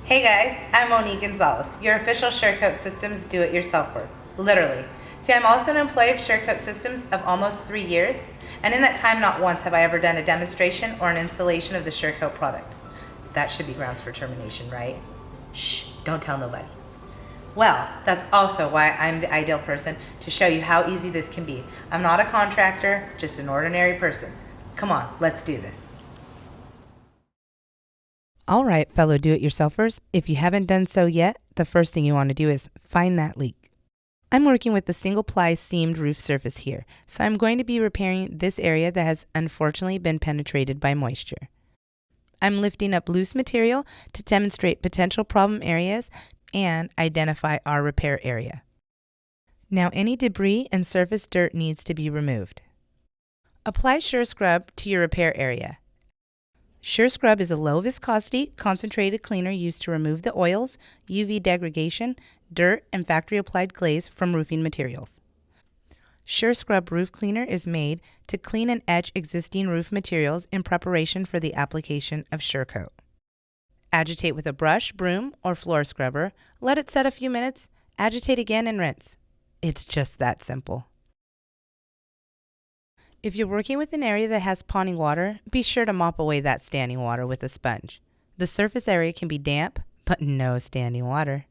Hey guys, I'm Monique Gonzalez, your official SureCoat Systems do-it-yourselfer. Literally. See, I'm also an employee of SureCoat Systems of almost 3 years, and in that time not once have I ever done a demonstration or an installation of the SureCoat product. That should be grounds for termination, right? Shh, don't tell nobody. Well, that's also why I'm the ideal person to show you how easy this can be. I'm not a contractor, just an ordinary person. Come on, let's do this. All right, fellow do-it-yourselfers, if you haven't done so yet, the first thing you want to do is find that leak. I'm working with the single-ply seamed roof surface here, so I'm going to be repairing this area that has unfortunately been penetrated by moisture. I'm lifting up loose material to demonstrate potential problem areas and identify our repair area. Now any debris and surface dirt needs to be removed. Apply Sure Scrub to your repair area. Sure Scrub is a low viscosity, concentrated cleaner used to remove the oils, UV degradation, dirt, and factory-applied glaze from roofing materials. Sure Scrub Roof Cleaner is made to clean and etch existing roof materials in preparation for the application of SureCoat. Agitate with a brush, broom, or floor scrubber, let it set a few minutes, agitate again, and rinse. It's just that simple. If you're working with an area that has ponding water, be sure to mop away that standing water with a sponge. The surface area can be damp, but no standing water.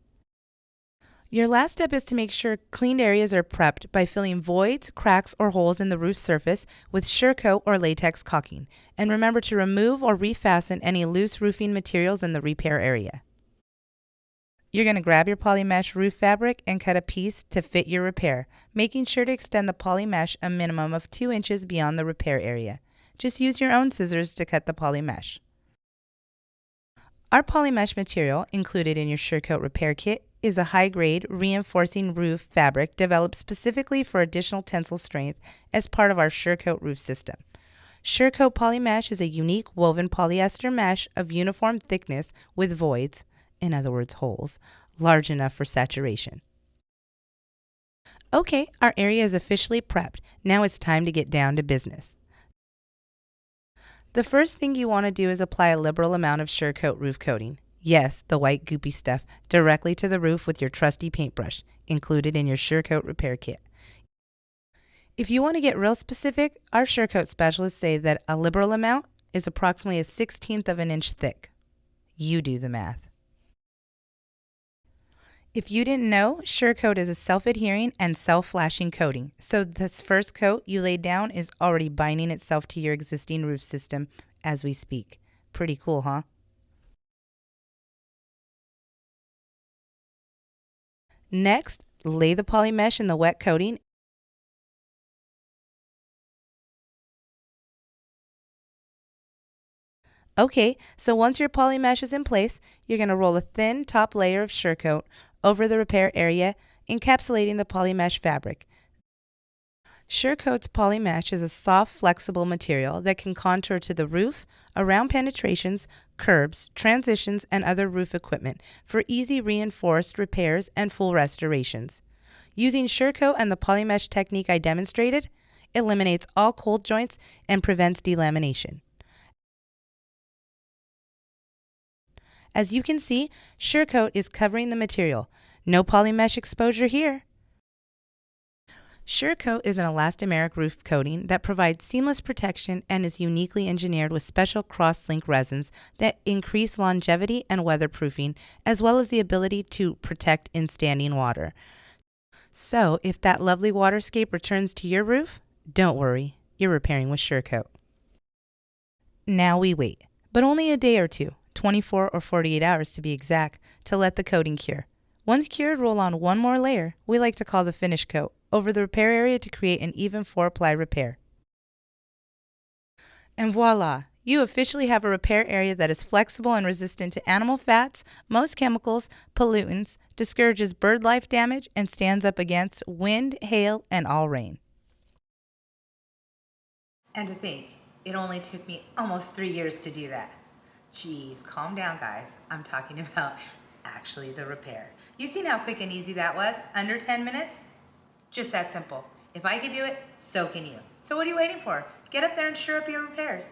Your last step is to make sure cleaned areas are prepped by filling voids, cracks, or holes in the roof surface with SureCoat or latex caulking, and remember to remove or refasten any loose roofing materials in the repair area. You're going to grab your polymesh roof fabric and cut a piece to fit your repair, making sure to extend the polymesh a minimum of 2 inches beyond the repair area. Just use your own scissors to cut the polymesh. Our polymesh material, included in your SureCoat repair kit, is a high-grade reinforcing roof fabric developed specifically for additional tensile strength as part of our SureCoat roof system. SureCoat polymesh is a unique woven polyester mesh of uniform thickness with voids, in other words holes, large enough for saturation. Okay, our area is officially prepped. Now it's time to get down to business. The first thing you want to do is apply a liberal amount of SureCoat roof coating. Yes, the white goopy stuff, directly to the roof with your trusty paintbrush, included in your SureCoat repair kit. If you want to get real specific, our SureCoat specialists say that a liberal amount is approximately 1/16 of an inch thick. You do the math. If you didn't know, SureCoat is a self-adhering and self-flashing coating, so this first coat you laid down is already binding itself to your existing roof system as we speak. Pretty cool, huh? Next, lay the polymesh in the wet coating. Okay, so once your polymesh is in place, you're going to roll a thin top layer of SureCoat over the repair area, encapsulating the polymesh fabric. SureCoat's polymesh is a soft, flexible material that can contour to the roof, around penetrations, curbs, transitions, and other roof equipment for easy reinforced repairs and full restorations. Using SureCoat and the polymesh technique I demonstrated, eliminates all cold joints and prevents delamination. As you can see, SureCoat is covering the material. No polymesh exposure here. SureCoat is an elastomeric roof coating that provides seamless protection and is uniquely engineered with special cross-link resins that increase longevity and weatherproofing, as well as the ability to protect in standing water. So, if that lovely waterscape returns to your roof, don't worry, you're repairing with SureCoat. Now we wait, but only a day or two. 24 or 48 hours to be exact, to let the coating cure. Once cured, roll on one more layer, we like to call the finish coat, over the repair area to create an even 4-ply repair. And voila! You officially have a repair area that is flexible and resistant to animal fats, most chemicals, pollutants, discourages bird life damage, and stands up against wind, hail, and all rain. And to think, it only took me almost 3 years to do that. Jeez, calm down, guys. I'm talking about actually the repair. You've seen how quick and easy that was? Under 10 minutes? Just that simple. If I could do it, so can you. So what are you waiting for? Get up there and sure up your repairs.